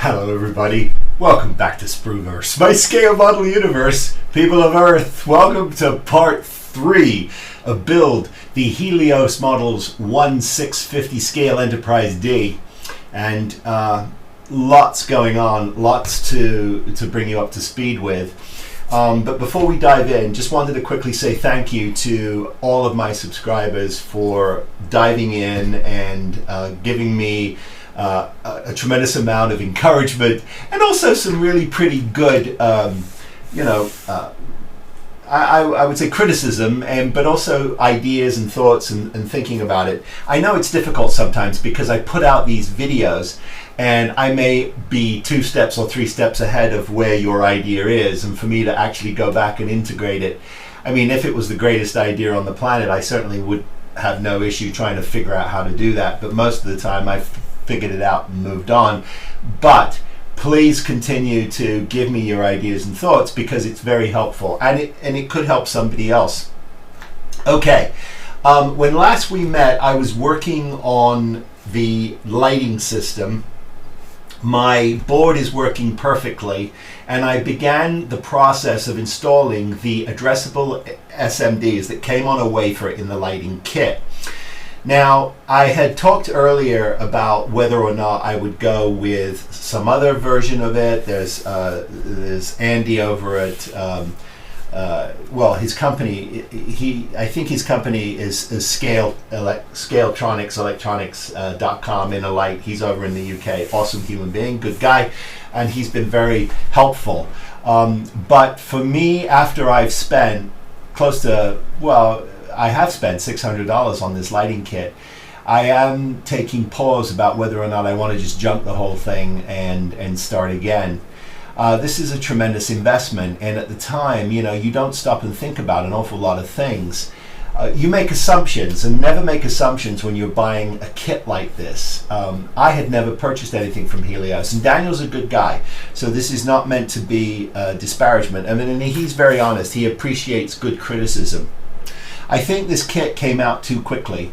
Hello everybody, welcome back to Sprueverse, my scale model universe. People of Earth, welcome to part 3 of Build the Helios Models 1/650 Scale Enterprise D. And lots going on, lots to bring you up to speed with. But before we dive in, just wanted to quickly say thank you to all of my subscribers for diving in and giving me a tremendous amount of encouragement and also some really pretty good, I would say criticism, but also ideas and thoughts and thinking about it. I know it's difficult sometimes because I put out these videos and I may be 2 steps or 3 steps ahead of where your idea is, and for me to actually go back and integrate it. I mean, if it was the greatest idea on the planet, I certainly would have no issue trying to figure out how to do that, but most of the time I've figured it out and moved on. But please continue to give me your ideas and thoughts because it's very helpful, and it could help somebody else. Okay, when last we met, I was working on the lighting system. My board is working perfectly, and I began the process of installing the addressable SMDs that came on a wafer in the lighting kit. Now, I had talked earlier about whether or not I would go with some other version of it. There's Andy over at his company. I think his company is Scaletronics.com in a light. He's over in the UK. Awesome human being, good guy, and he's been very helpful. But for me, after I've spent I have spent $600 on this lighting kit, I am taking pause about whether or not I want to just junk the whole thing and start again. This is a tremendous investment, and at the time, you don't stop and think about an awful lot of things. You make assumptions, and never make assumptions when you're buying a kit like this. I had never purchased anything from Helios, and Daniel's a good guy, so this is not meant to be disparagement. I mean, and he's very honest. He appreciates good criticism. I think this kit came out too quickly,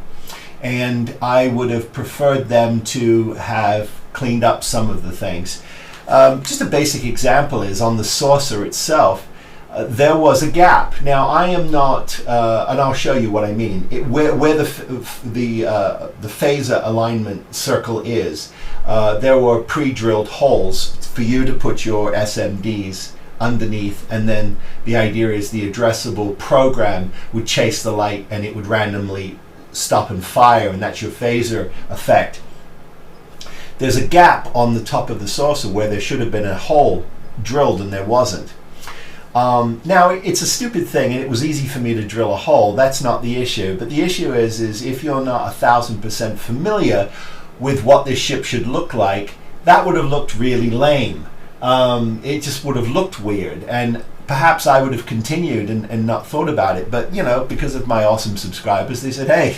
and I would have preferred them to have cleaned up some of the things. Just a basic example is on the saucer itself, there was a gap. Now, I am not, and I'll show you what I mean. Where the phaser alignment circle is, there were pre-drilled holes for you to put your SMDs underneath, and then the idea is the addressable program would chase the light and it would randomly stop and fire, and that's your phaser effect. There's a gap on the top of the saucer where there should have been a hole drilled and there wasn't. Now, it's a stupid thing, and it was easy for me to drill a hole. That's not the issue, but the issue is if you're not 1,000% familiar with what this ship should look like, that would have looked really lame. It just would have looked weird, and perhaps I would have continued and not thought about it, but because of my awesome subscribers, they said, hey,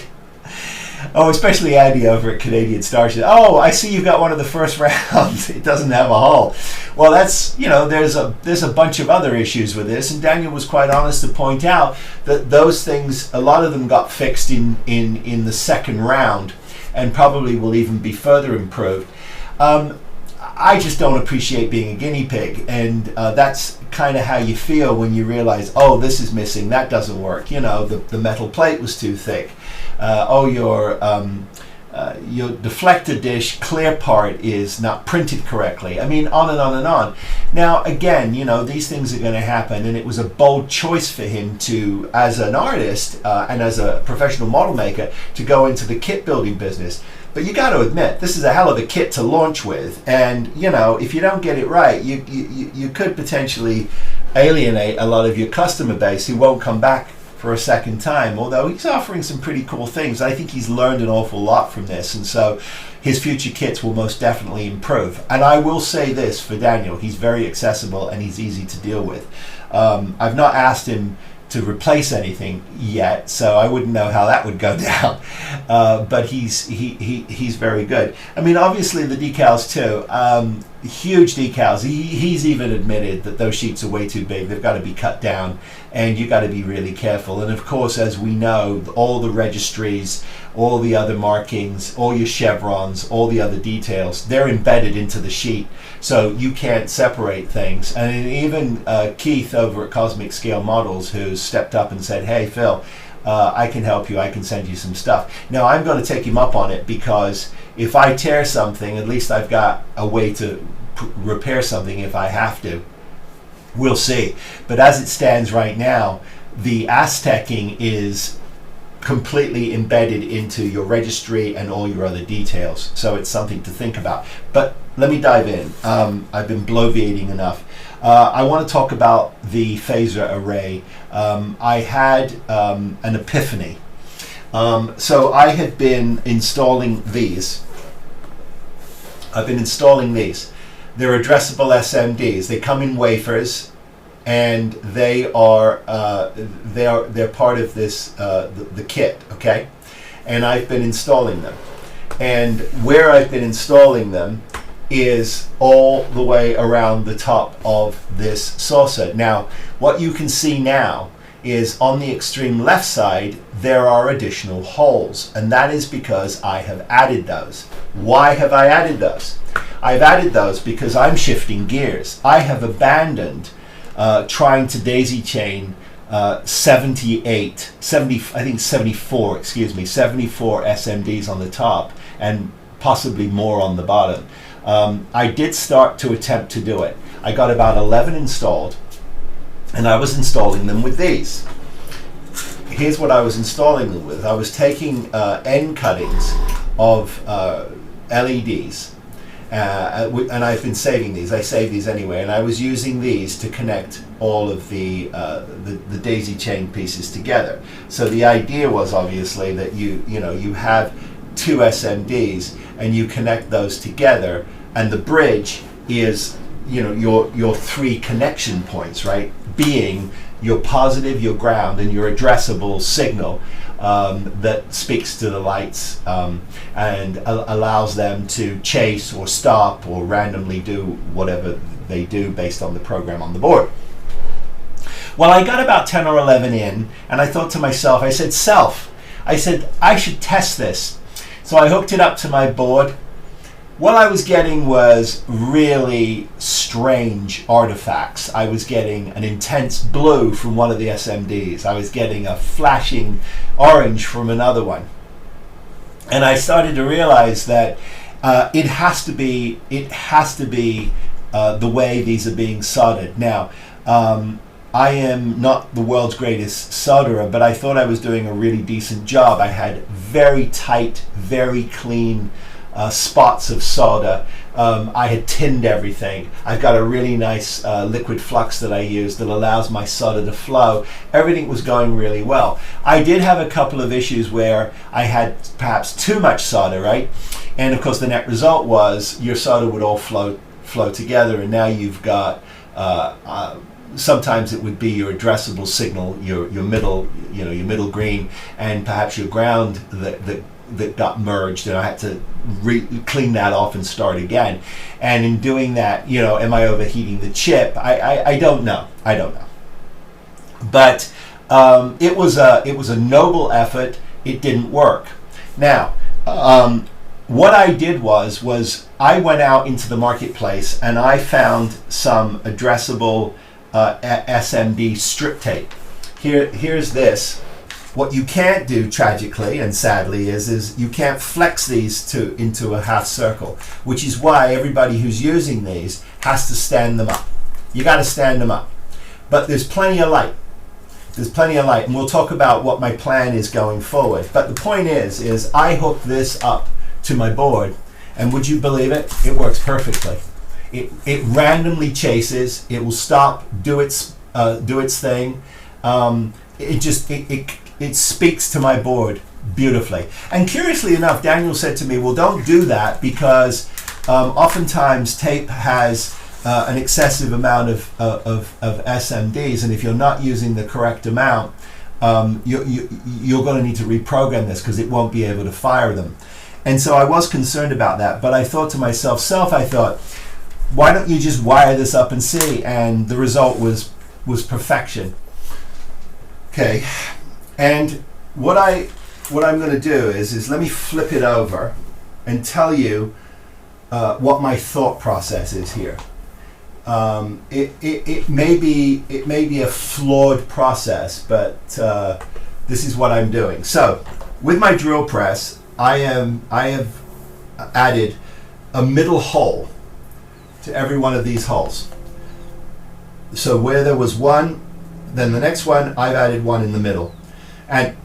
especially Andy over at Canadian Starship, I see you got one of the first rounds. It doesn't have a hull. Well, that's, there's a bunch of other issues with this, and Daniel was quite honest to point out that those things, a lot of them got fixed in the second round, and probably will even be further improved. I just don't appreciate being a guinea pig, and that's kind of how you feel when you realize, this is missing, that doesn't work. The metal plate was too thick. Your deflector dish clear part is not printed correctly. I mean, on and on and on. Now, again, these things are going to happen, and it was a bold choice for him to, as an artist and as a professional model maker, to go into the kit building business. But you got to admit, this is a hell of a kit to launch with, and if you don't get it right, you could potentially alienate a lot of your customer base who won't come back for a second time. Although he's offering some pretty cool things, I think he's learned an awful lot from this, and so his future kits will most definitely improve. And I will say this for Daniel: he's very accessible and he's easy to deal with. I've not asked him to replace anything yet, so I wouldn't know how that would go down. But he's very good. I mean, obviously the decals too. huge decals. He's even admitted that those sheets are way too big. They've got to be cut down, and you got to be really careful. And of course, as we know, all the registries, all the other markings, all your chevrons, all the other details, they're embedded into the sheet, so you can't separate things. And even Keith over at Cosmic Scale Models, who's stepped up and said, hey Phil, I can help you, I can send you some stuff. Now I'm going to take him up on it, because if I tear something, at least I've got a way to repair something if I have to. We'll see. But as it stands right now, the Aztecing is completely embedded into your registry and all your other details, so it's something to think about. But let me dive in. I've been bloviating enough. I want to talk about the phaser array. I had an epiphany. So I had been installing these. They're addressable SMDs. They come in wafers, and they're part of this the kit, okay? And I've been installing them. And where I've been installing them is all the way around the top of this saucer. Now, what you can see now is on the extreme left side, there are additional holes, and that is because I have added those. Why have I added those? I've added those because I'm shifting gears. I have abandoned trying to daisy chain 74 SMDs on the top, and possibly more on the bottom. I did start to attempt to do it. I got about 11 installed, and I was installing them with these. Here's what I was installing them with. I was taking end cuttings of LEDs, and I've been saving these. I save these anyway, and I was using these to connect all of the daisy chain pieces together. So the idea was obviously that you have two SMDs and you connect those together, and the bridge is your three connection points, right? Being your positive, your ground, and your addressable signal that speaks to the lights and allows them to chase or stop or randomly do whatever they do based on the program on the board. Well, I got about 10 or 11 in, and I thought to myself, I said, I should test this. So I hooked it up to my board. What I was getting was really strange artifacts. I was getting an intense blue from one of the SMDs. I was getting a flashing orange from another one. And I started to realize that it has to be the way these are being soldered. Now, I am not the world's greatest solderer, but I thought I was doing a really decent job. I had very tight, very clean spots of solder. I had tinned everything. I've got a really nice liquid flux that I use that allows my solder to flow. Everything was going really well. I did have a couple of issues where I had perhaps too much solder, right? And of course the net result was your solder would all flow together, and now you've got sometimes it would be your addressable signal, your middle green, and perhaps your ground that got merged, and I had to clean that off and start again. And in doing that, am I overheating the chip? I don't know. But it was a noble effort. It didn't work. Now, what I did was I went out into the marketplace and I found some addressable SMD strip tape. Here's this. What you can't do, tragically and sadly, is you can't flex these into a half circle, which is why everybody who's using these has to stand them up. You got to stand them up. But there's plenty of light. And we'll talk about what my plan is going forward. But the point is I hooked this up to my board, and would you believe it? It works perfectly. It randomly chases. It will stop, do its thing. It speaks to my board beautifully. And curiously enough, Daniel said to me, well, don't do that, because oftentimes tape has an excessive amount of SMDs, and if you're not using the correct amount, you're going to need to reprogram this because it won't be able to fire them. And so I was concerned about that, but I thought to myself, why don't you just wire this up and see? And the result was perfection. Okay, and what I'm going to do is let me flip it over and tell you what my thought process is here. It may be a flawed process, but this is what I'm doing. So with my drill press, I have added a middle hole to every one of these holes. So where there was one, then the next one, I've added one in the middle. And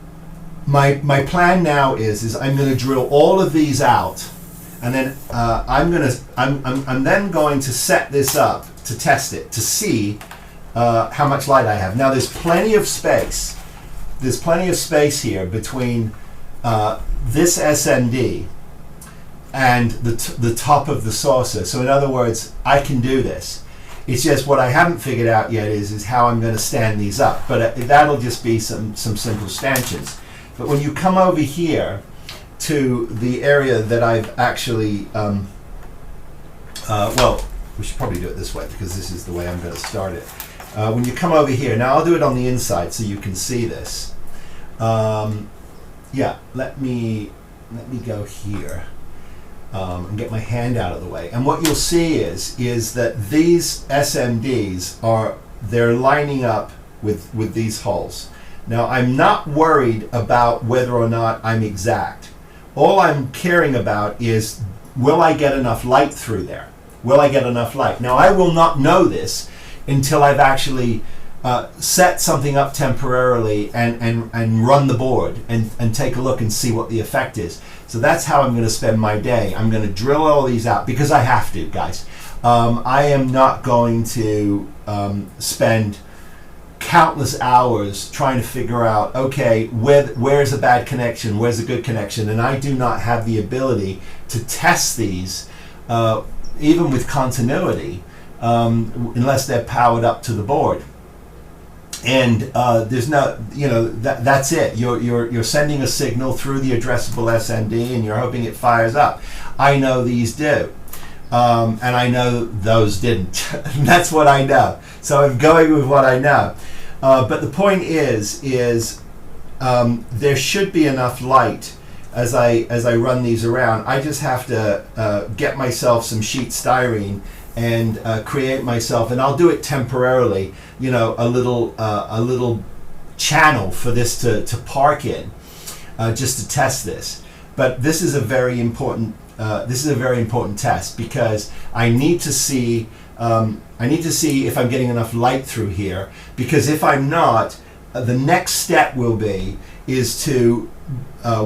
my plan now is I'm going to drill all of these out, and then I'm then going to set this up to test it, to see how much light I have. Now there's plenty of space. There's plenty of space here between this SMD and the top of the saucer. So in other words, I can do this. It's just what I haven't figured out yet is how I'm going to stand these up. But that'll just be some simple stanchions. But when you come over here to the area that I've actually, well, we should probably do it this way because this is the way I'm going to start it. When you come over here, now I'll do it on the inside so you can see this. Yeah, let me go here. And get my hand out of the way. And what you'll see is that these SMDs they're lining up with these holes. Now I'm not worried about whether or not I'm exact. All I'm caring about is, will I get enough light through there? Will I get enough light? Now I will not know this until I've actually set something up temporarily and run the board and take a look and see what the effect is. So that's how I'm going to spend my day. I'm going to drill all these out because I have to, guys. I am not going to spend countless hours trying to figure out, okay, where's a bad connection, where's a good connection, and I do not have the ability to test these, even with continuity, unless they're powered up to the board. And there's no, that's it. You're sending a signal through the addressable SMD, and you're hoping it fires up. I know these do, and I know those didn't. That's what I know. So I'm going with what I know. But the point is there should be enough light as I run these around. I just have to get myself some sheet styrene and create myself, and I'll do it temporarily, a little channel for this to park in, just to test this. But this is a very important test because I need to see if I'm getting enough light through here, because if I'm not, the next step will be to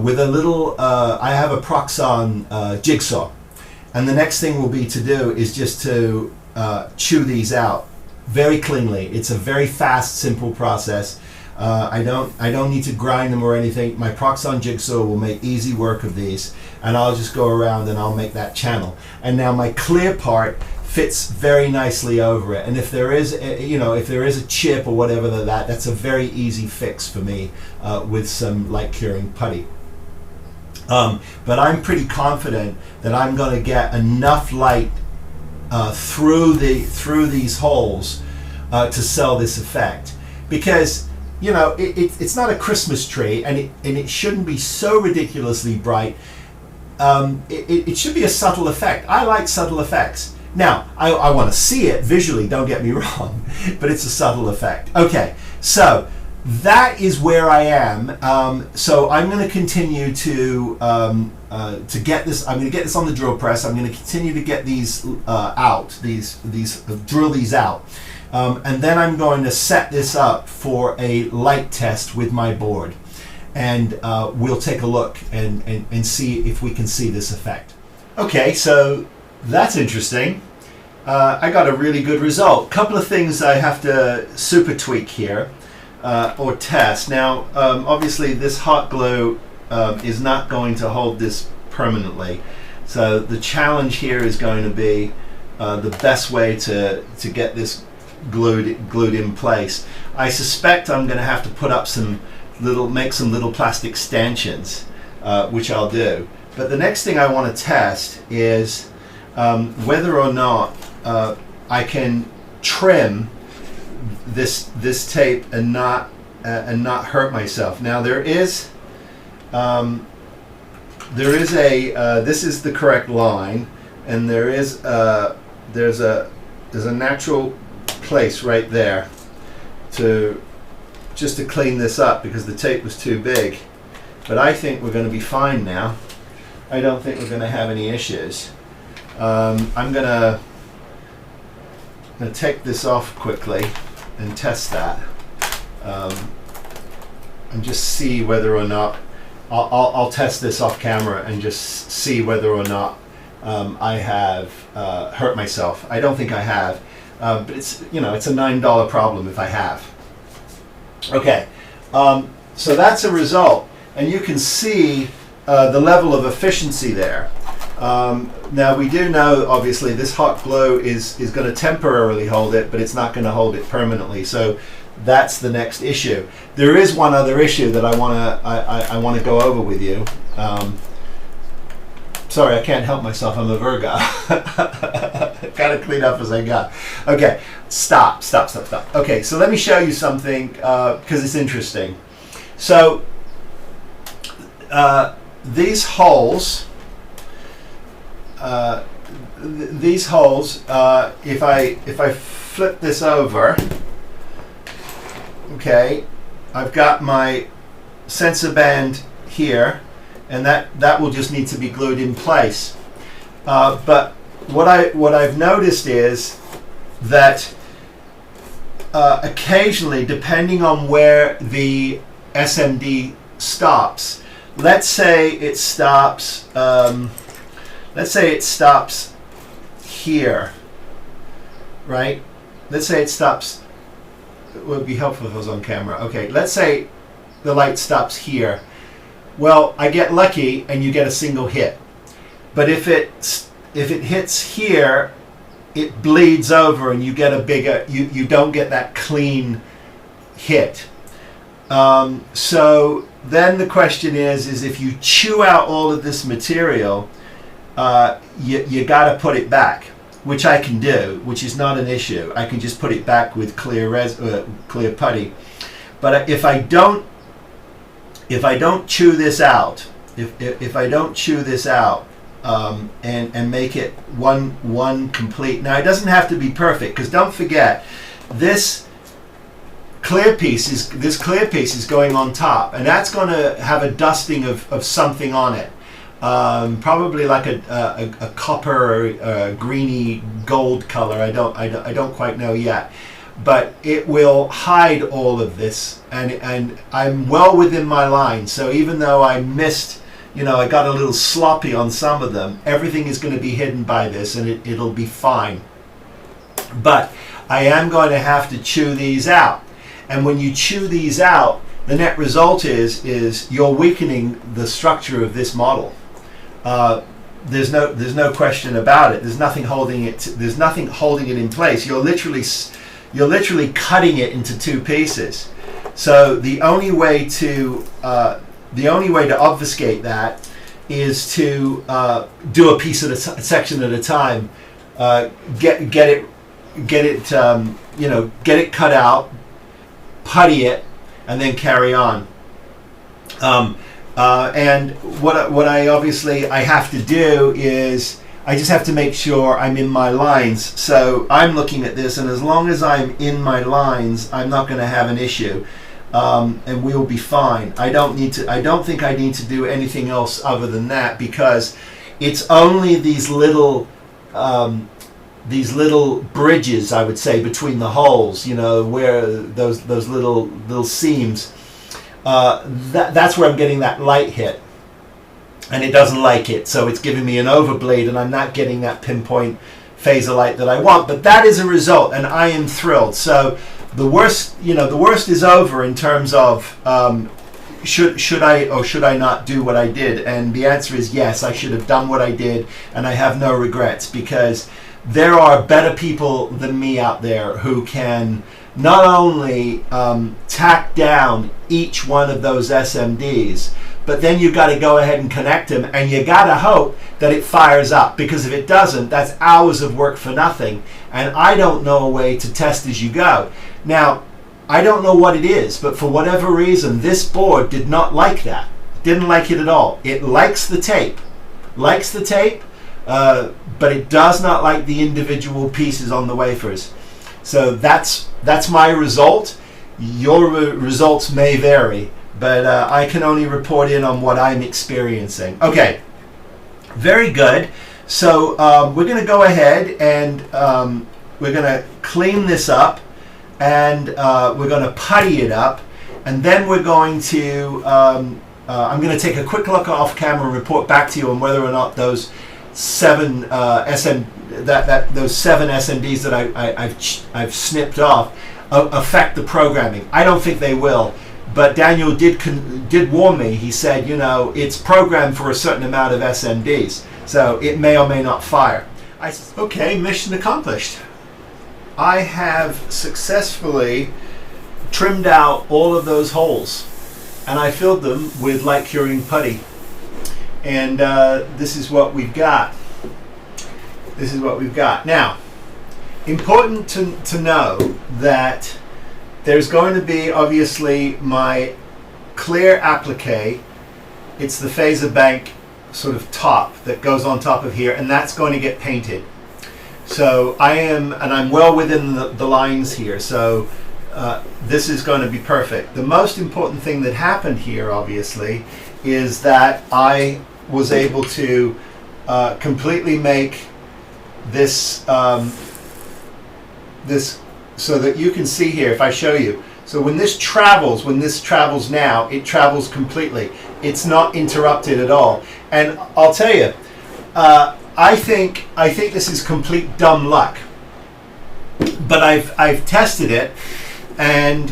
with a little I have a Proxon jigsaw. And the next thing will be to do is just to chew these out very cleanly. It's a very fast, simple process. I don't need to grind them or anything. My Proxon jigsaw will make easy work of these, and I'll just go around and I'll make that channel. And now my clear part fits very nicely over it. And if there is, a chip or whatever that's a very easy fix for me with some light curing putty. But I'm pretty confident that I'm going to get enough light through these holes to sell this effect, because it's not a Christmas tree, and it shouldn't be so ridiculously bright. It should be a subtle effect. I like subtle effects. Now I want to see it visually. Don't get me wrong, but it's a subtle effect. Okay, so that is where I am. So I'm going to continue to get this. I'm going to get this on the drill press. I'm going to continue to get these out. Drill these out, and then I'm going to set this up for a light test with my board, and we'll take a look and see if we can see this effect. Okay, so that's interesting. I got a really good result. Couple of things I have to super tweak here. Or test. Now, obviously this hot glue is not going to hold this permanently. So the challenge here is going to be the best way to get this glued in place. I suspect I'm going to have to put up make some little plastic stanchions, which I'll do. But the next thing I want to test is whether or not I can trim this tape and not hurt myself. Now there is this is the correct line, and there's a natural place right there to clean this up because the tape was too big. But I think we're going to be fine now. I don't think we're going to have any issues. I'm going to take this off quickly and test that, and just see whether or not I'll test this off camera and just see whether or not I have hurt myself. I don't think I have, but it's a $9 problem if I have. Okay, so that's a result, and you can see the level of efficiency there. Now we do know, obviously, this hot glue is going to temporarily hold it, but it's not going to hold it permanently. So that's the next issue. There is one other issue that I want to go over with you. Sorry, I can't help myself. I'm a Virgo. Got to clean up as I go. Okay, stop. Okay, so let me show you something because it's interesting. So these holes. If I flip this over, okay, I've got my sensor band here, and that will just need to be glued in place. But what I've noticed is that occasionally, depending on where the SMD stops, let's say it stops here, right? Let's say it stops. It would be helpful if it was on camera. Okay, let's say the light stops here. Well, I get lucky and you get a single hit. But if it hits here, it bleeds over and you get a bigger, you don't get that clean hit. So then the question is if you chew out all of this material, you got to put it back, which I can do, which is not an issue. I can just put it back with clear putty. But if I don't chew this out, if I don't chew this out and make it one complete. Now it doesn't have to be perfect, because don't forget this clear piece is going on top, and that's going to have a dusting of something on it. Probably like a copper or greeny gold color. I don't quite know yet, but it will hide all of this, and I'm well within my line. So even though I missed, I got a little sloppy on some of them, everything is going to be hidden by this, and it'll be fine. But I am going to have to chew these out, and when you chew these out, the net result is you're weakening the structure of this model. There's no question about it. There's nothing holding it. There's nothing holding it in place. You're literally cutting it into two pieces. So the only way to obfuscate that is to do a piece at a section at a time. Get it cut out, putty it, and then carry on. And what I obviously have to do is I just have to make sure I'm in my lines. So I'm looking at this, and as long as I'm in my lines, I'm not going to have an issue, and we'll be fine. I don't think I need to do anything else other than that, because it's only these little bridges, I would say, between the holes. Where those little seams. That's where I'm getting that light hit, and it doesn't like it, so it's giving me an overbleed, and I'm not getting that pinpoint phaser light that I want. But that is a result, and I am thrilled. So the worst is over in terms of should I or should I not do what I did, and the answer is yes. I should have done what I did, and I have no regrets, because there are better people than me out there who can not only tack down each one of those SMDs, but then you got to go ahead and connect them, and you got to hope that it fires up, because if it doesn't, that's hours of work for nothing. And I don't know a way to test as you go. Now, I don't know what it is, but for whatever reason, this board did not like that. Didn't like it at all. It likes the tape, but it does not like the individual pieces on the wafers. So that's my result. Your results may vary, but I can only report in on what I'm experiencing. Okay, very good. So we're going to go ahead and we're going to clean this up, and we're going to putty it up, and then we're going to I'm going to take a quick look off camera and report back to you on whether or not those seven those seven SMDs that I've snipped off affect the programming. I don't think they will, but Daniel did warn me. He said, you know, it's programmed for a certain amount of SMDs, so it may or may not fire. Okay, mission accomplished. I have successfully trimmed out all of those holes, and I filled them with light curing putty. And this is what we've got. This is what we've got. Now, important to know that there's going to be obviously my clear applique. It's the phaser bank sort of top that goes on top of here, and that's going to get painted. So I'm well within the lines here. So this is going to be perfect. The most important thing that happened here, obviously, is that I was able to completely make this this so that you can see here. If I show you, so when this travels now, it travels completely. It's not interrupted at all. And I'll tell you, I think this is complete dumb luck. But I've tested it, and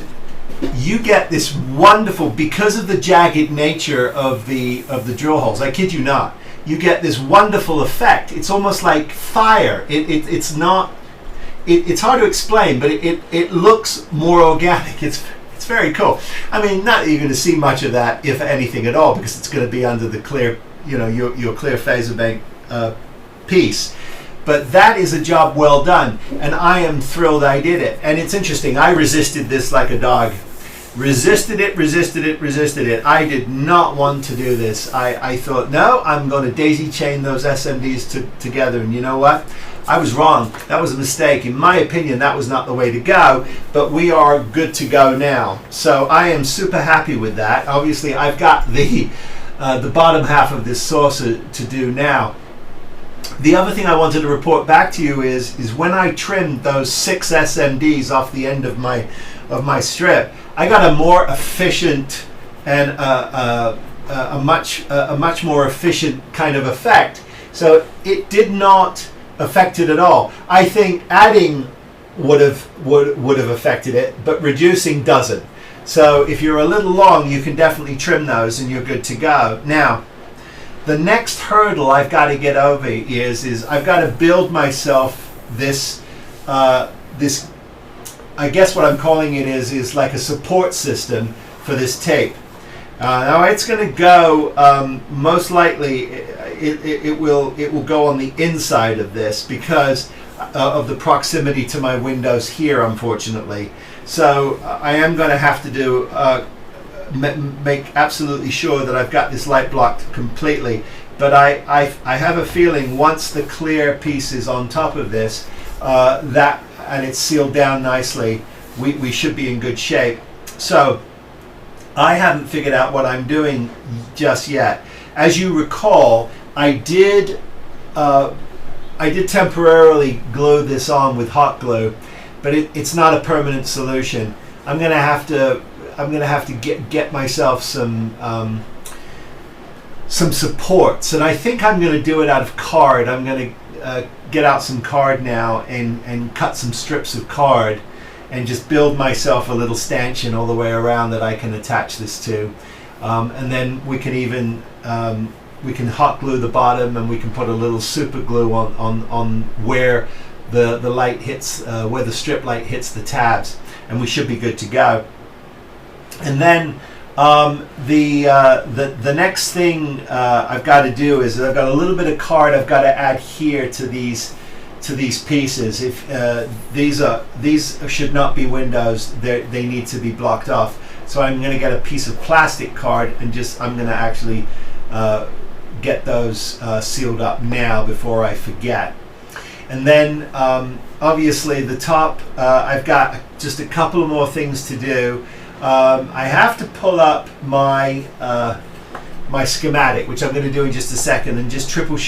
you get this wonderful, because of the jagged nature of the drill holes. I kid you not. You get this wonderful effect. It's almost like fire. It's not. It's hard to explain, but it looks more organic. It's very cool. I mean, not that you're going to see much of that, if anything at all, because it's going to be under the clear, your clear phaser bank piece. But that is a job well done, and I am thrilled I did it. And it's interesting. I resisted this like a dog. Resisted it. I did not want to do this. I thought, no, I'm going to daisy chain those SMDs together. And you know what? I was wrong. That was a mistake. In my opinion, that was not the way to go. But we are good to go now. So I am super happy with that. Obviously, I've got the bottom half of this saucer to do now. The other thing I wanted to report back to you is when I trimmed those 6 SMDs off the end of my strip, I got a more efficient and a much more efficient kind of effect. So it did not affect it at all. I think adding would have affected it, but reducing doesn't. So if you're a little long, you can definitely trim those, and you're good to go. Now, the next hurdle I've got to get over is I've got to build myself this this. I guess what I'm calling it is like a support system for this tape. Now it's going to go most likely it will go on the inside of this because of the proximity to my windows here, unfortunately. So I am going to have to do make absolutely sure that I've got this light blocked completely. But I have a feeling once the clear piece is on top of this, and it's sealed down nicely, we should be in good shape. So I haven't figured out what I'm doing just yet. As you recall, I did temporarily glue this on with hot glue, but it's not a permanent solution. I'm gonna have to get myself some supports, and I think I'm gonna do it out of card. I'm gonna get out some card now and cut some strips of card and just build myself a little stanchion all the way around that I can attach this to, and then we can even we can hot glue the bottom, and we can put a little super glue on where the light hits, where the strip light hits the tabs, and we should be good to go. And then The next thing I've got to do is I've got a little bit of card I've got to add here to these pieces. If these should not be windows, they need to be blocked off. So I'm going to get a piece of plastic card and I'm going to actually get those sealed up now before I forget. And then obviously the top, I've got just a couple of more things to do. I have to pull up my my schematic, which I'm going to do in just a second, and just triple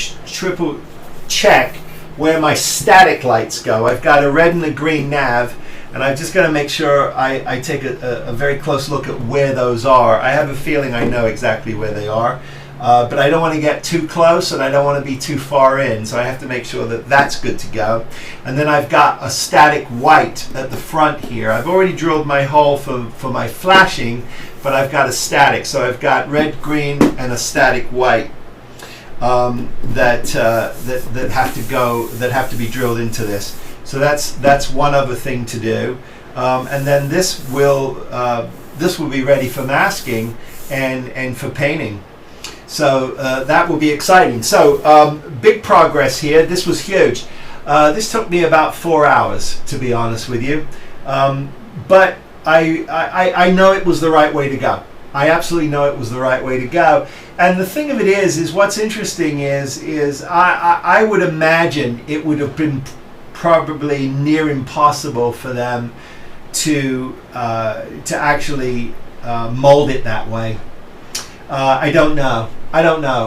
check where my static lights go. I've got a red and a green nav, and I'm just going to make sure I take a very close look at where those are. I have a feeling I know exactly where they are. But I don't want to get too close and I don't want to be too far in, so I have to make sure that that's good to go. And then I've got a static white at the front here. I've already drilled my hole for my flashing, but I've got a static. So I've got red, green, and a static white that have to be drilled into this. So that's one other thing to do. And then this will be ready for masking and for painting. So that will be exciting. So big progress here. This was huge. This took me about 4 hours, to be honest with you. But I know it was the right way to go. I absolutely know it was the right way to go. And the thing of it is what's interesting is I would imagine it would have been probably near impossible for them to actually mold it that way. I don't know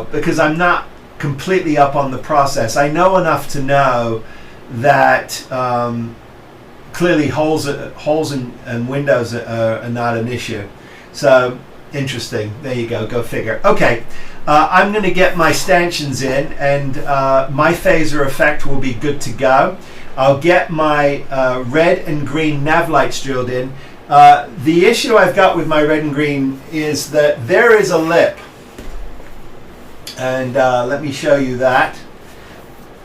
because I'm not completely up on the process. I know enough to know that clearly holes and windows are not an issue. So interesting. There you go. Go figure. Okay, I'm going to get my stanchions in, and my phaser effect will be good to go. I'll get my red and green nav lights drilled in. The issue I've got with my red and green is that there is a lip, and let me show you that.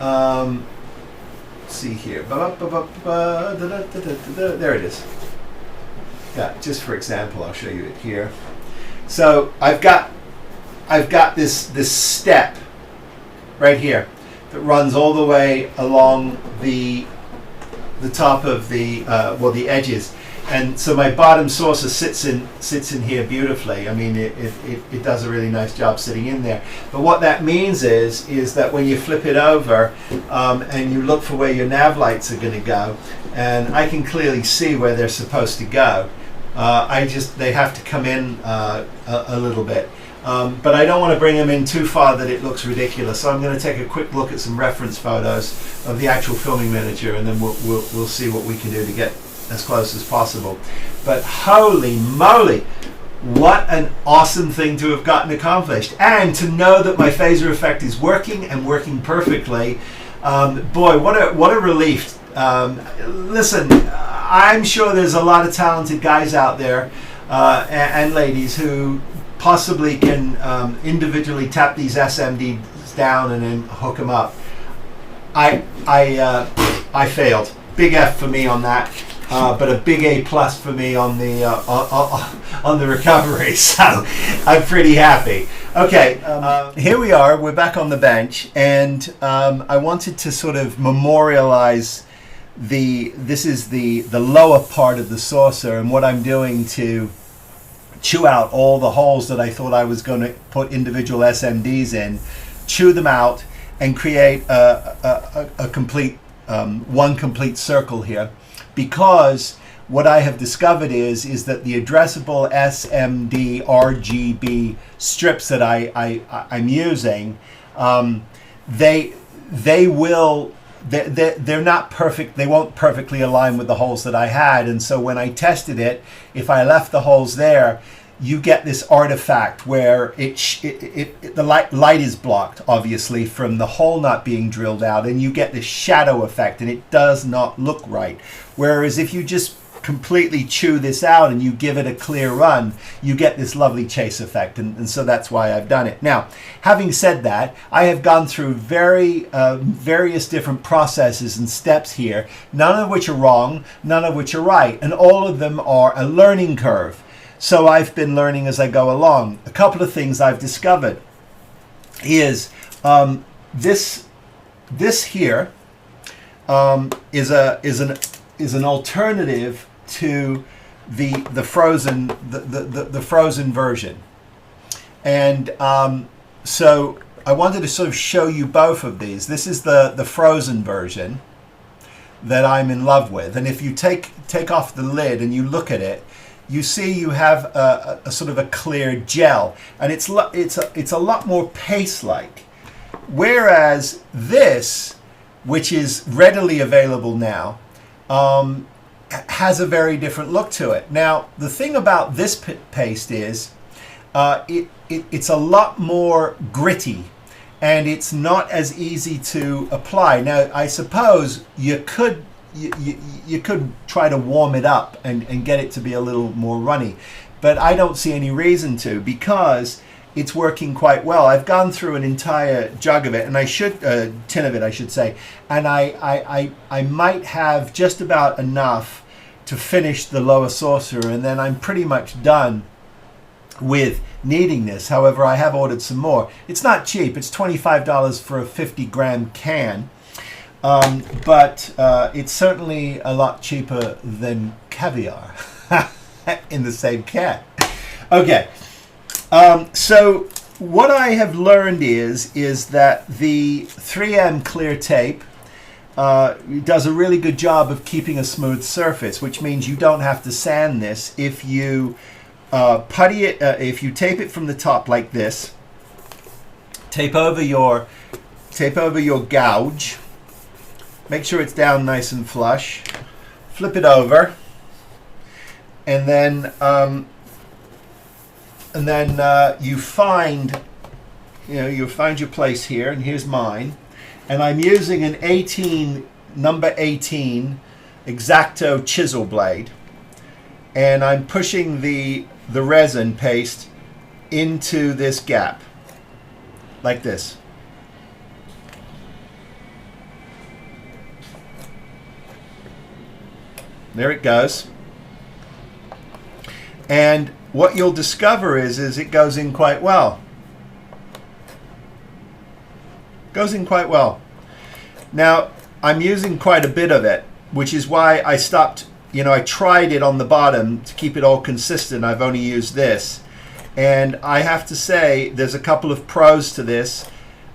Let's see here. There it is. Yeah, just for example, I'll show you it here. So I've got this step right here that runs all the way along the top of the the edges. And so my bottom saucer sits in here beautifully. I mean, it does a really nice job sitting in there. But what that means is that when you flip it over and you look for where your nav lights are going to go, and I can clearly see where they're supposed to go. They have to come in a little bit. But I don't want to bring them in too far that it looks ridiculous. So I'm going to take a quick look at some reference photos of the actual filming miniature, and then we'll see what we can do to get as close as possible. But holy moly, what an awesome thing to have gotten accomplished, and to know that my phaser effect is working and working perfectly. Boy, what a relief. Listen, I'm sure there's a lot of talented guys out there and ladies who possibly can individually tap these SMDs down and then hook them up. I failed. Big F for me on that. But a big A+ for me on the recovery, so I'm pretty happy. Okay, here we are. We're back on the bench, and I wanted to sort of memorialize this is the lower part of the saucer, and what I'm doing to chew out all the holes that I thought I was going to put individual SMDs in, chew them out, and create a complete one complete circle here. Because what I have discovered is that the addressable SMD RGB strips that I'm using, they're not perfect. They won't perfectly align with the holes that I had, and so when I tested it, if I left the holes there, you get this artifact where the light is blocked, obviously, from the hole not being drilled out, and you get this shadow effect, and it does not look right. Whereas if you just completely chew this out and you give it a clear run, you get this lovely chase effect, and so that's why I've done it. Now, having said that, I have gone through various different processes and steps here, none of which are wrong, none of which are right, and all of them are a learning curve. So I've been learning as I go along. A couple of things I've discovered is this here is an alternative to the frozen version, and so I wanted to sort of show you both of these. This is the frozen version that I'm in love with, and if you take off the lid and you look at it, you see you have a sort of a clear gel, and it's a lot more paste-like. Whereas this, which is readily available now, has a very different look to it. Now, the thing about this paste is it's a lot more gritty, and it's not as easy to apply. Now, I suppose you could try to warm it up and get it to be a little more runny, but I don't see any reason to, because it's working quite well. I've gone through an entire jug of it, and tin of it, I should say, and I might have just about enough to finish the lower saucer, and then I'm pretty much done with needing this. However, I have ordered some more. It's not cheap. It's $25 for a 50-gram can, but it's certainly a lot cheaper than caviar in the same can. Okay. So what I have learned is that the 3M clear tape does a really good job of keeping a smooth surface, which means you don't have to sand this if you putty it. If you tape it from the top like this, tape over your gouge, make sure it's down nice and flush, flip it over, and then you find your place here, and here's mine, and I'm using an number 18 X-Acto chisel blade, and I'm pushing the resin paste into this gap like this. There it goes. And what you'll discover is it goes in quite well. Goes in quite well. Now, I'm using quite a bit of it, which is why I stopped. I tried it on the bottom to keep it all consistent. I've only used this. And I have to say, there's a couple of pros to this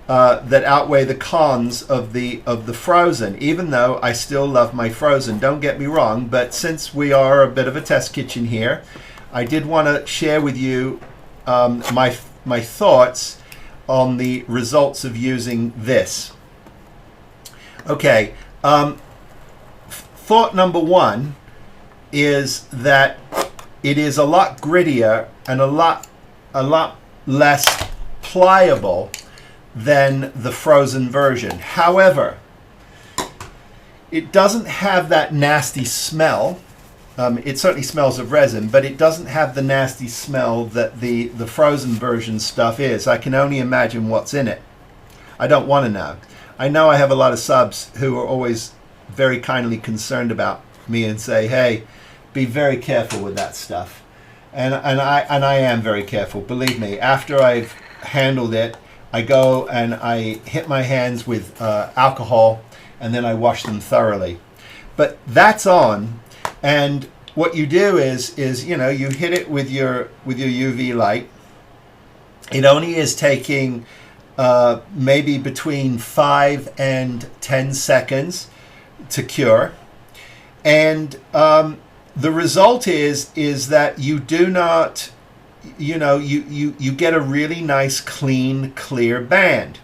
that outweigh the cons of the frozen, even though I still love my frozen. Don't get me wrong, but since we are a bit of a test kitchen here, I did want to share with you my thoughts on the results of using this. Okay, thought number one is that it is a lot grittier and a lot less pliable than the frozen version. However, it doesn't have that nasty smell. It certainly smells of resin, but it doesn't have the nasty smell that the frozen version stuff is. I can only imagine what's in it. I don't want to know. I know I have a lot of subs who are always very kindly concerned about me and say, hey, be very careful with that stuff. And I am very careful. Believe me, after I've handled it, I go and I hit my hands with alcohol, and then I wash them thoroughly. But that's on. And what you do is you hit it with your UV light. It only is taking maybe between 5 and 10 seconds to cure, and the result is that you do not, you get a really nice, clean, clear band.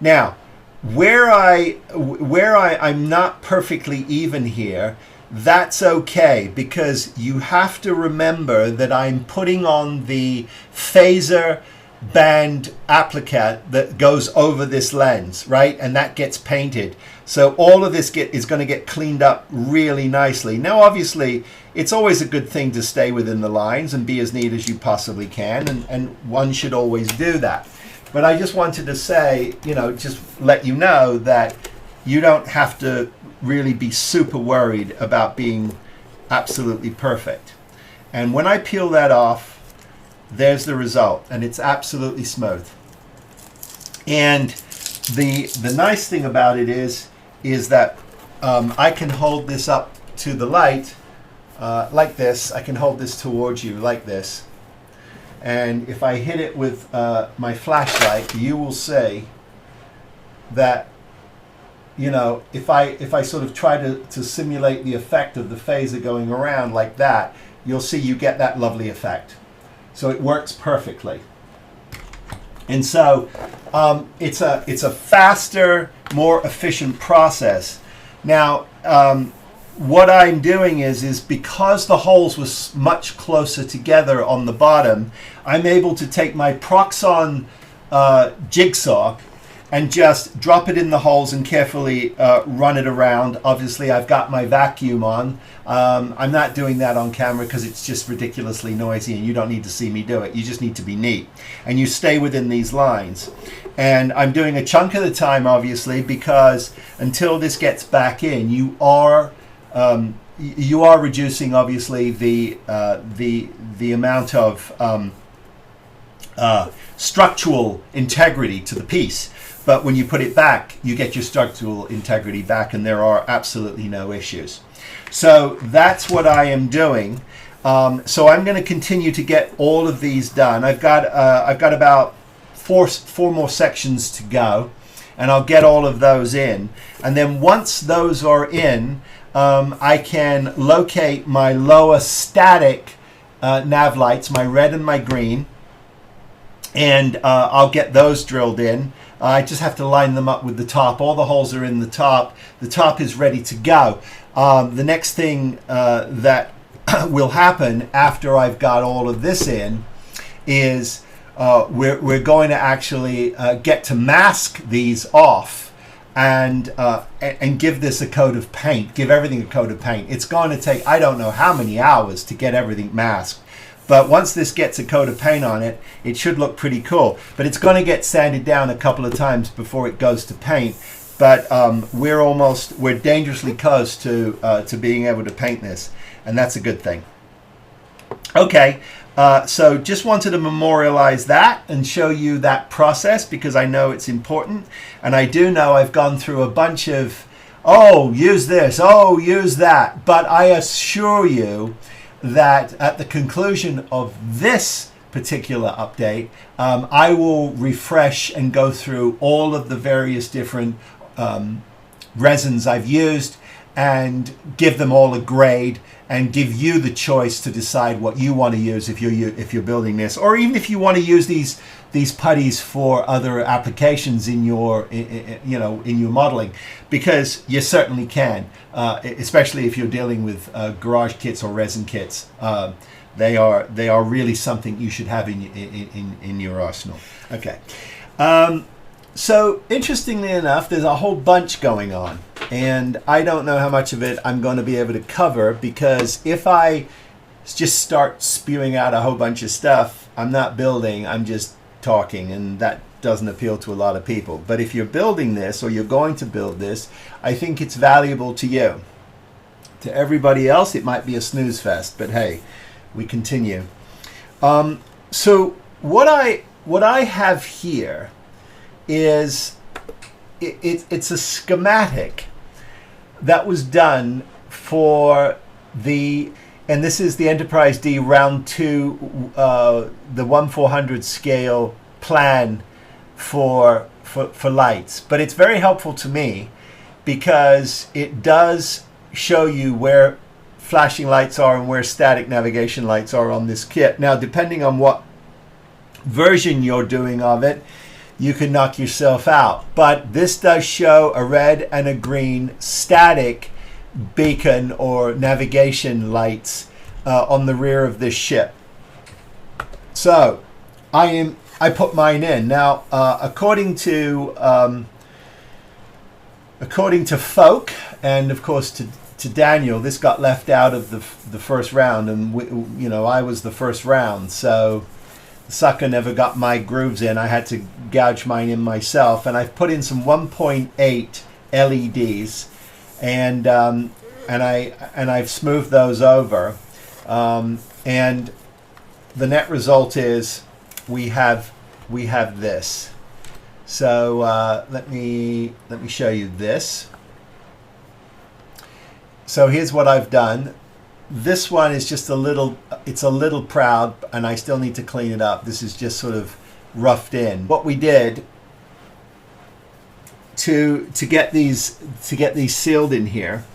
Now, where I'm not perfectly even here, that's okay, because you have to remember that I'm putting on the phaser band applique that goes over this lens, right? And that gets painted. So all of this is going to get cleaned up really nicely. Now, obviously, it's always a good thing to stay within the lines and be as neat as you possibly can, and one should always do that. But I just wanted to say, just let you know that you don't have to really be super worried about being absolutely perfect. And when I peel that off, there's the result, and it's absolutely smooth. And the nice thing about it is that I can hold this up to the light like this. I can hold this towards you like this. And if I hit it with my flashlight, you will see that, you know, if I sort of try to simulate the effect of the phaser going around like that, you'll see you get that lovely effect. So it works perfectly. And so it's a faster, more efficient process. Now, what I'm doing is because the holes were much closer together on the bottom, I'm able to take my Proxon jigsaw and just drop it in the holes and carefully run it around. Obviously, I've got my vacuum on. I'm not doing that on camera because it's just ridiculously noisy and you don't need to see me do it. You just need to be neat. And you stay within these lines. And I'm doing a chunk at a time, obviously, because until this gets back in, you are reducing, obviously, the amount of structural integrity to the piece. But when you put it back, you get your structural integrity back, and there are absolutely no issues. So that's what I am doing. So I'm going to continue to get all of these done. I've got about four more sections to go, and I'll get all of those in. And then once those are in, I can locate my lower static nav lights, my red and my green, and I'll get those drilled in. I just have to line them up with the top. All the holes are in the top. The top is ready to go. The next thing that will happen after I've got all of this in is we're going to actually get to mask these off and give this a coat of paint, give everything a coat of paint. It's going to take, I don't know how many hours to get everything masked. But once this gets a coat of paint on it, it should look pretty cool. But it's going to get sanded down a couple of times before it goes to paint. But we're dangerously close to being able to paint this, and that's a good thing. Okay, so just wanted to memorialize that and show you that process because I know it's important. And I do know I've gone through a bunch of, oh, use this, oh, use that. But I assure you that at the conclusion of this particular update, I will refresh and go through all of the various different resins I've used and give them all a grade and give you the choice to decide what you want to use if you're building this, or even if you want to use these putties for other applications in your in your modeling, because you certainly can, especially if you're dealing with garage kits or resin kits. They are really something you should have in your arsenal. Okay. So interestingly enough, there's a whole bunch going on, and I don't know how much of it I'm going to be able to cover, because if I just start spewing out a whole bunch of stuff, I'm not building, I'm just talking, and that doesn't appeal to a lot of people. But if you're building this, or you're going to build this, I think it's valuable to you. To everybody else, it might be a snooze fest, but hey, we continue. So what I have here is it's a schematic that was done for the, and this is the Enterprise D round 2, the 1/400 scale plan for lights. But it's very helpful to me because it does show you where flashing lights are and where static navigation lights are on this kit. Now, depending on what version you're doing of it, you can knock yourself out. But this does show a red and a green static beacon or navigation lights on the rear of this ship. So I put mine in. Now, according to Folk, and of course to Daniel, this got left out of the first round, and I was the first round, so the sucker never got my grooves in. I had to gouge mine in myself, and I've put in some 1.8 LEDs, and I've smoothed those over, And the net result is we have this. So let me show you this. So here's what I've done. This one is just it's a little proud, and I still need to clean it up. This is just sort of roughed in. What we did to get these sealed in here,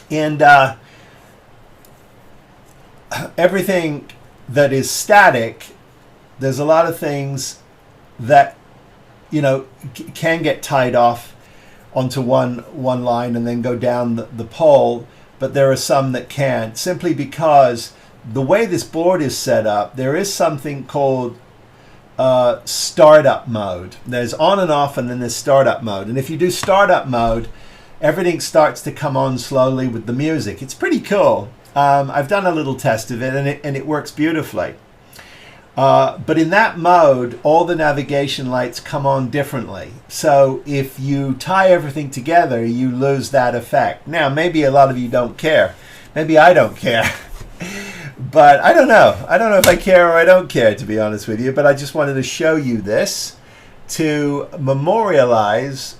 and everything that is static, there's a lot of things that can get tied off onto one line and then go down the pole, but there are some that can't, simply because the way this board is set up, there is something called startup mode. There's on and off, and then there's startup mode. And if you do startup mode, everything starts to come on slowly with the music. It's pretty cool. I've done a little test of it, and it works beautifully. But in that mode, all the navigation lights come on differently. So if you tie everything together, you lose that effect. Now, maybe a lot of you don't care. Maybe I don't care. But I don't know. I don't know if I care or I don't care, to be honest with you. But I just wanted to show you this to memorialize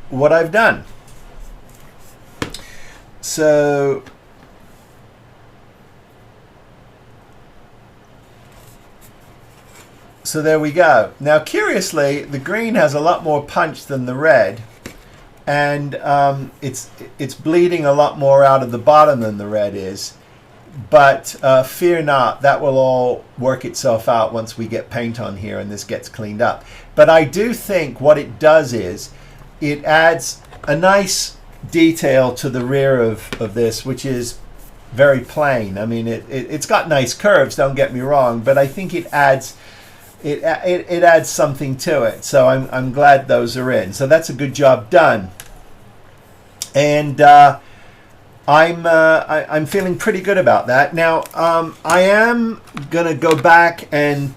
what I've done. So there we go. Now, curiously, the green has a lot more punch than the red, and it's bleeding a lot more out of the bottom than the red is. But fear not, that will all work itself out once we get paint on here and this gets cleaned up. But I do think what it does is it adds a nice detail to the rear of this, which is very plain. I mean, it's got nice curves, don't get me wrong, but I think it adds something to it. So I'm glad those are in. So that's a good job done. And I'm feeling pretty good about that. Now, I am going to go back and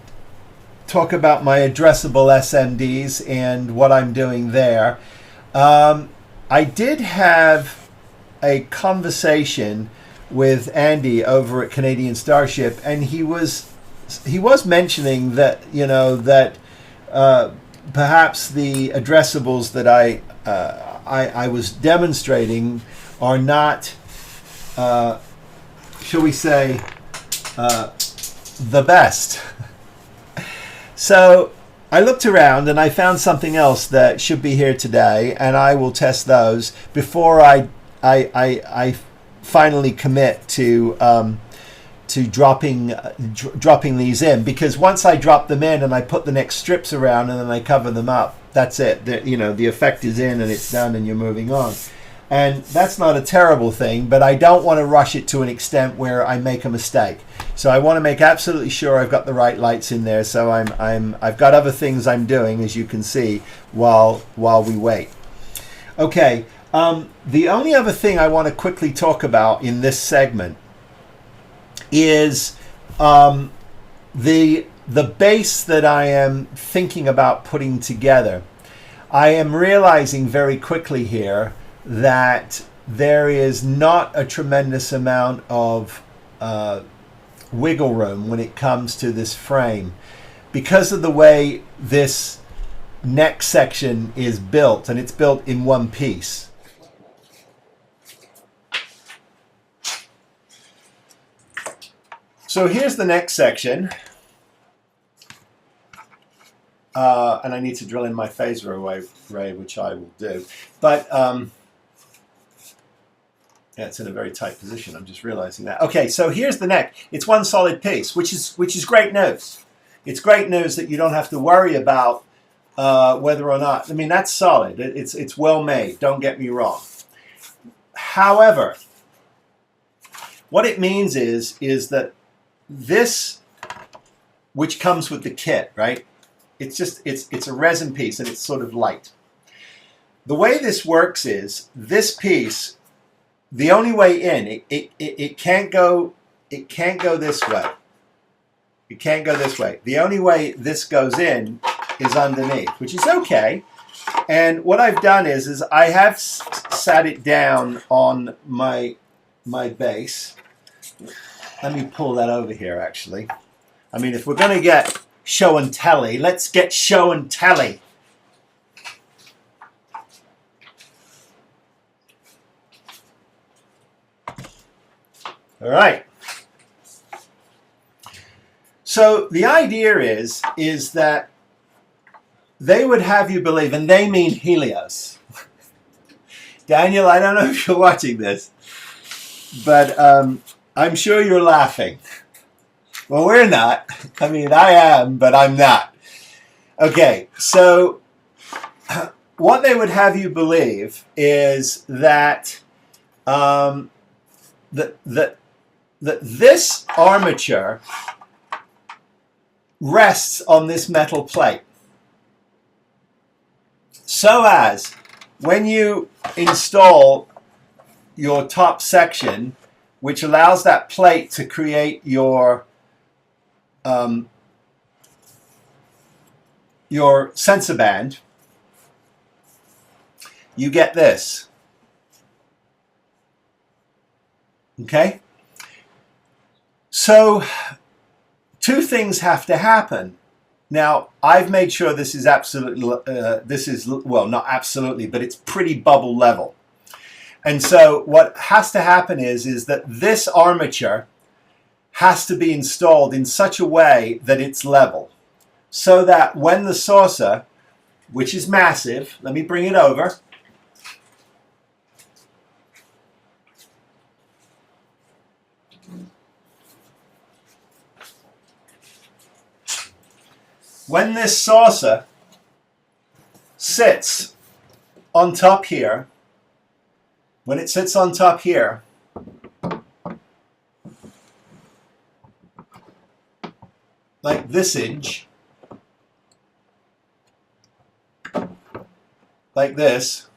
talk about my addressable SMDs and what I'm doing there. I did have a conversation with Andy over at Canadian Starship, and he was mentioning that that perhaps the addressables that I was demonstrating are not, shall we say, the best. So I looked around and I found something else that should be here today, and I will test those before I finally commit to dropping these in, because once I drop them in and I put the next strips around and then I cover them up, that's it. The effect is in and it's done and you're moving on. And that's not a terrible thing, but I don't want to rush it to an extent where I make a mistake. So I want to make absolutely sure I've got the right lights in there. So I've got other things I'm doing, as you can see, while we wait. Okay, the only other thing I want to quickly talk about in this segment is the base that I am thinking about putting together. I am realizing very quickly here that there is not a tremendous amount of wiggle room when it comes to this frame, because of the way this neck section is built, and it's built in one piece. So here's the neck section, and I need to drill in my phaser array, which I will do. But yeah, it's in a very tight position. I'm just realizing that. Okay, so here's the neck. It's one solid piece, which is great news. It's great news that you don't have to worry about whether or not. I mean, that's solid. It's well made. Don't get me wrong. However, what it means is that this, which comes with the kit, right? It's a resin piece and it's sort of light. The way this works is this piece, the only way in, it can't go this way. It can't go this way. The only way this goes in is underneath, which is okay. And what I've done is I have sat it down on my base. let me pull that over here actually. I mean, if we're going to get show and telly, let's get show and telly. All right. So the idea is that they would have you believe, and they mean Helios. Daniel, I don't know if you're watching this, but I'm sure you're laughing. Well, we're not. I mean, I am, but I'm not. Okay, so what they would have you believe is that that this armature rests on this metal plate, so as when you install your top section, which allows that plate to create your sensor band, you get this. Okay? So two things have to happen. Now, I've made sure this is absolutely, well, not absolutely, but it's pretty bubble level. And so what has to happen is that this armature has to be installed in such a way that it's level, so that when the saucer, which is massive, let me bring it over, when this saucer sits on top here, when it sits on top here, like this inch, like this,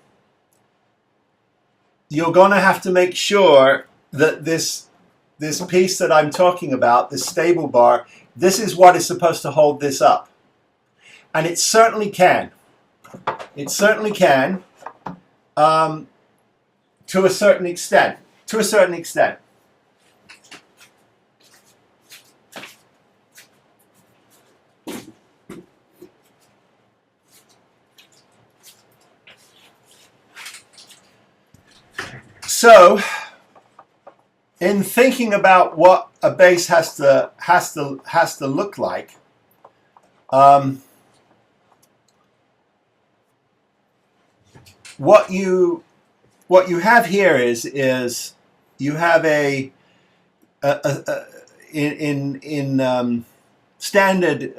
you're going to have to make sure that this piece that I'm talking about, this stable bar, this is what is supposed to hold this up. And it certainly can. It certainly can, to a certain extent. To a certain extent. So, in thinking about what a base has to look like, what you have here is you have in standard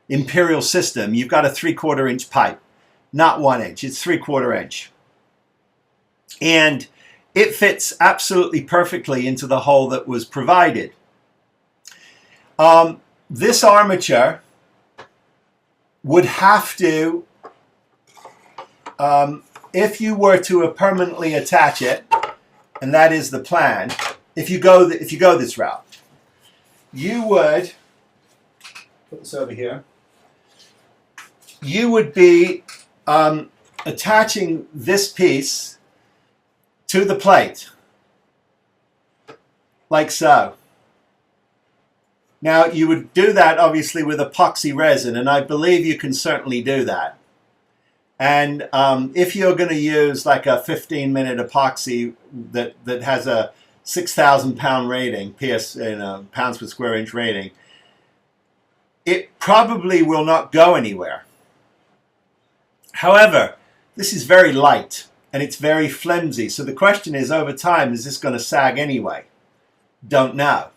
imperial system, you've got a 3/4 inch pipe, not 1 inch. It's 3/4 inch, and it fits absolutely perfectly into the hole that was provided. This armature would have to, if you were to permanently attach it, and that is the plan, if you go this route, you would put this over here. You would be attaching this piece to the plate, like so. Now, you would do that obviously with epoxy resin, and I believe you can certainly do that. And if you're going to use like a 15-minute epoxy that has a 6,000 pound rating, pounds per square inch rating, it probably will not go anywhere. However, this is very light and it's very flimsy. So the question is, over time, is this going to sag anyway? Don't know.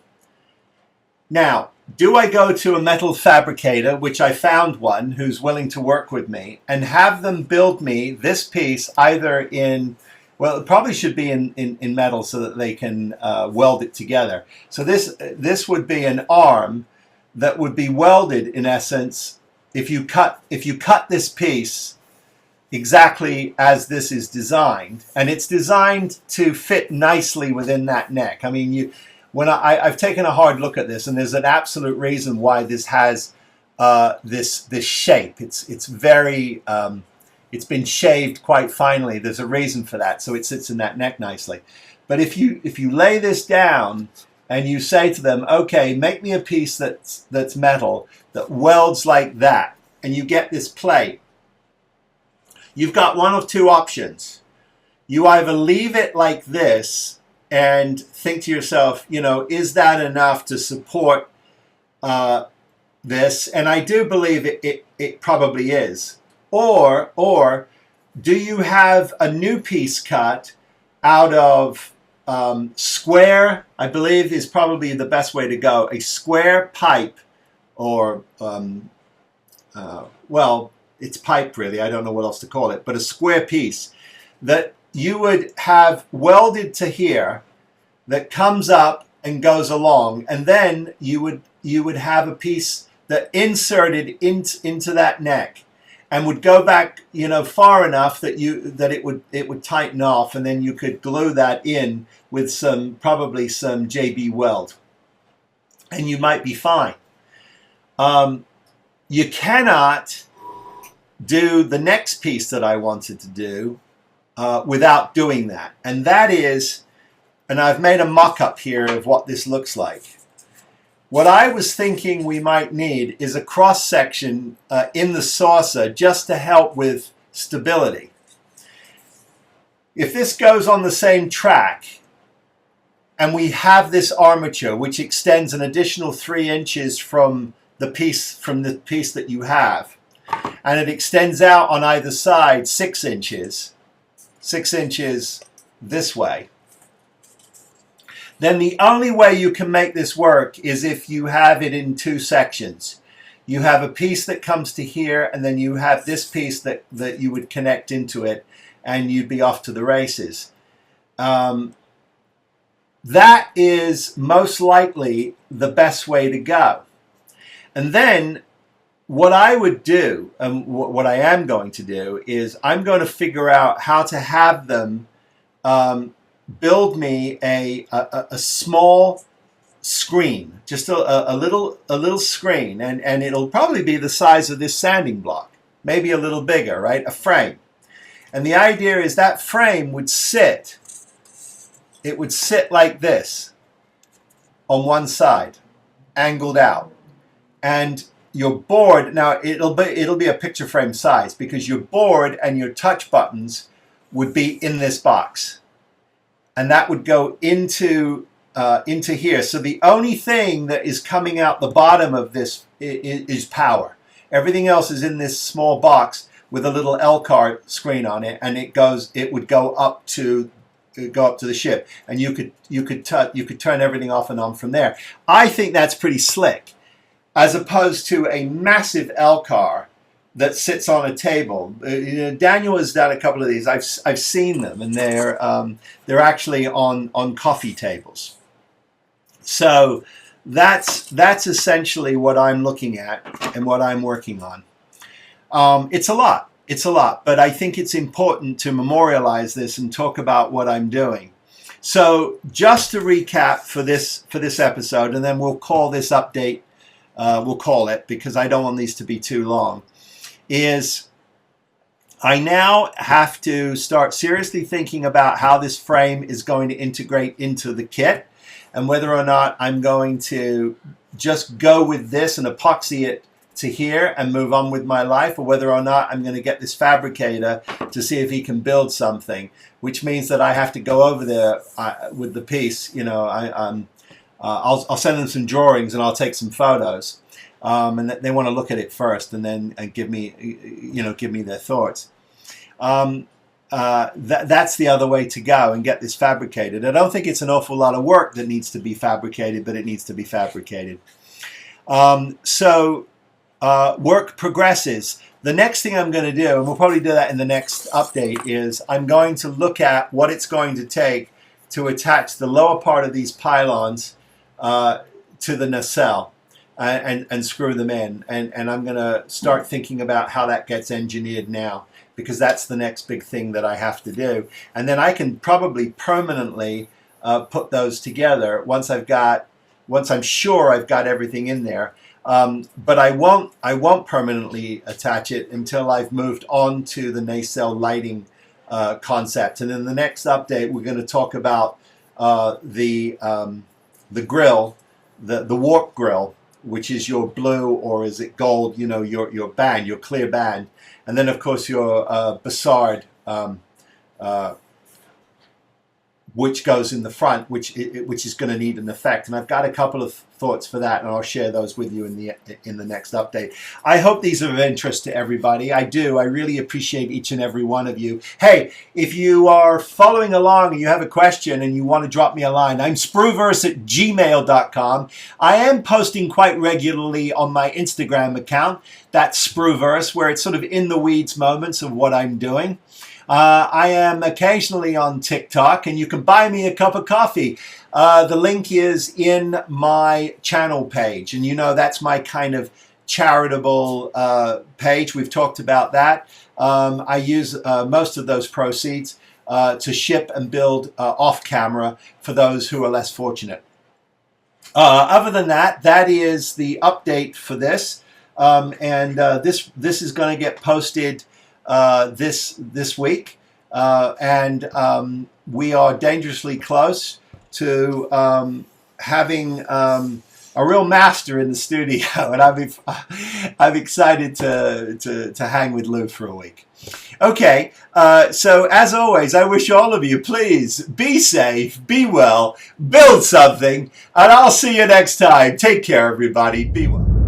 Now, do I go to a metal fabricator, which I found one who's willing to work with me, and have them build me this piece either in, well, it probably should be in metal so that they can weld it together. So this would be an arm that would be welded, in essence, if you cut this piece exactly as this is designed, and it's designed to fit nicely within that neck. I mean, I've taken a hard look at this, and there's an absolute reason why this has this shape. It's very it's been shaved quite finely. There's a reason for that, so it sits in that neck nicely. But if you lay this down and you say to them, okay, make me a piece that's metal that welds like that, and you get this plate, you've got one of two options. You either leave it like this and think to yourself, you know, is that enough to support this? And I do believe it probably is. Or do you have a new piece cut out of square, I believe is probably the best way to go, a square pipe, or, well, it's pipe really, I don't know what else to call it, but a square piece that you would have welded to here that comes up and goes along, and then you would have a piece that inserted into that neck and would go back, you know, far enough that it would tighten off, and then you could glue that in with probably some JB weld, and you might be fine. You cannot do the next piece that I wanted to do without doing that, and that is, and I've made a mock-up here of what this looks like. What I was thinking we might need is a cross-section in the saucer just to help with stability. If this goes on the same track and we have this armature which extends an additional 3 inches from the piece that you have, and it extends out on either side 6 inches this way, then the only way you can make this work is if you have it in 2 sections. You have a piece that comes to here, and then you have this piece that you would connect into it, and you'd be off to the races. That is most likely the best way to go. And then what I would do, and what I am going to do, is I'm going to figure out how to have them build me a small screen, just a little screen, and it'll probably be the size of this sanding block, maybe a little bigger, right? A frame. And the idea is that frame would sit, it would sit like this on one side, angled out. And your board, now it'll be a picture frame size, because your board and your touch buttons would be in this box. And that would go into here. So the only thing that is coming out the bottom of this is power. Everything else is in this small box with a little L-car screen on it, and it would go up to the ship, and you could turn everything off and on from there. I think that's pretty slick, as opposed to a massive L-car that sits on a table. You know, Daniel has done a couple of these. I've seen them, and they're actually on coffee tables. So that's essentially what I'm looking at and what I'm working on. It's a lot, but I think it's important to memorialize this and talk about what I'm doing. So just to recap for this episode, and then we'll call this update. We'll call it, because I don't want these to be too long, is I now have to start seriously thinking about how this frame is going to integrate into the kit, and whether or not I'm going to just go with this and epoxy it to here and move on with my life, or whether or not I'm going to get this fabricator to see if he can build something, which means that I have to go over there with the piece. You know, I'll send them some drawings and I'll take some photos, and they want to look at it first and then give me their thoughts. That's the other way to go and get this fabricated. I don't think it's an awful lot of work that needs to be fabricated, but it needs to be fabricated. Work progresses. The next thing I'm going to do, and we'll probably do that in the next update, is I'm going to look at what it's going to take to attach the lower part of these pylons to the nacelle and screw them in. And I'm going to start thinking about how that gets engineered now, because that's the next big thing that I have to do. And then I can probably permanently put those together once I'm sure I've got everything in there. But I won't permanently attach it until I've moved on to the nacelle lighting concept. And in the next update, we're going to talk about the grill, the warp grill, which is your blue, or is it gold, you know, your band, your clear band. And then, of course, your Bassard, which goes in the front, which is going to need an effect. And I've got a couple of thoughts for that, and I'll share those with you in the next update. I hope these are of interest to everybody. I do. I really appreciate each and every one of you. Hey, if you are following along and you have a question and you want to drop me a line, I'm spruverse@gmail.com. I am posting quite regularly on my Instagram account, that's Spruverse, where it's sort of in the weeds moments of what I'm doing. I am occasionally on TikTok, and you can buy me a cup of coffee. The link is in my channel page, and you know that's my kind of charitable page. We've talked about that. I use most of those proceeds to ship and build off camera for those who are less fortunate. Other than that, that is the update for this, and this is going to get posted this week, and we are dangerously close to having a real master in the studio, and I'm excited to hang with Lou for a week. Okay, so as always, I wish all of you, please be safe, be well, build something, and I'll see you next time. Take care, everybody. Be well.